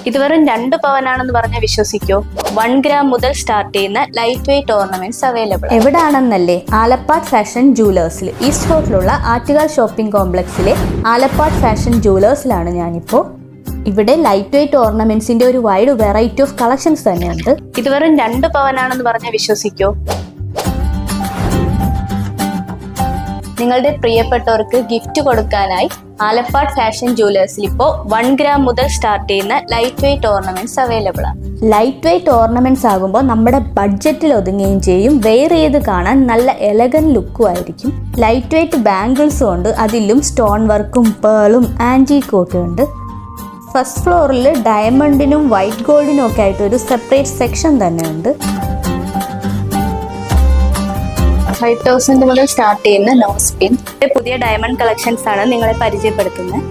ഇത് വെറും 2 പവനാണെന്ന് പറഞ്ഞാൽ വിശ്വസിക്കോ? 1 ഗ്രാം മുതൽ സ്റ്റാർട്ട് ചെയ്യുന്ന ലൈറ്റ് വെയിറ്റ് ഓർണമെന്റ്സ് അവൈലബിൾ. എവിടാണെന്നല്ലേ? ആലപ്പാട് ഫാഷൻ ജുവലേഴ്സിൽ, ഈസ്റ്റ് ഫോർട്ടിലുള്ള ആറ്റുകാൽ ഷോപ്പിംഗ് കോംപ്ലക്സിലെ ആലപ്പാട് ഫാഷൻ ജുവലേഴ്സിലാണ് ഞാനിപ്പോൾ. ഇവിടെ ലൈറ്റ് വെയിറ്റ് ഓർണമെന്റ്സിന്റെ ഒരു വൈഡ് വെറൈറ്റി ഓഫ് കളക്ഷൻസ് തന്നെയുണ്ട്. ഇത് വെറും 2 പവനാണെന്ന് പറഞ്ഞാൽ വിശ്വസിക്കോ? നിങ്ങളുടെ പ്രിയപ്പെട്ടവർക്ക് ഗിഫ്റ്റ് കൊടുക്കാനായി ആലപ്പാട് ഫാഷൻ ജുവലേഴ്സിൽ ഇപ്പോൾ 1 ഗ്രാം മുതൽ സ്റ്റാർട്ട് ചെയ്യുന്ന ലൈറ്റ് വെയിറ്റ് ഓർണമെന്റ്സ് അവൈലബിൾ ആണ്. ലൈറ്റ് വെയിറ്റ് ഓർണമെന്റ്സ് ആകുമ്പോൾ നമ്മുടെ ബഡ്ജറ്റിൽ ഒതുങ്ങുകയും ചെയ്യും. വെയർ ചെയ്ത് കാണാൻ നല്ല എലഗന്റ് ലുക്കും ആയിരിക്കും. ലൈറ്റ് വെയിറ്റ് ബാംഗിൾസും ഉണ്ട്, അതിലും സ്റ്റോൺ വർക്കും പേളും ആൻറ്റീക്കും ഒക്കെ ഉണ്ട്. ഫസ്റ്റ് ഫ്ലോറിൽ ഡയമണ്ടിനും വൈറ്റ് ഗോൾഡിനും ഒക്കെ ആയിട്ട് ഒരു സെപ്പറേറ്റ് സെക്ഷൻ തന്നെ ഉണ്ട്. 5,000 മുതൽ സ്റ്റാർട്ട് ചെയ്യുന്ന നോസ്പിൻ പുതിയ ഡയമണ്ട് കളക്ഷൻസ് ആണ് നിങ്ങളെ പരിചയപ്പെടുത്തുന്നത്.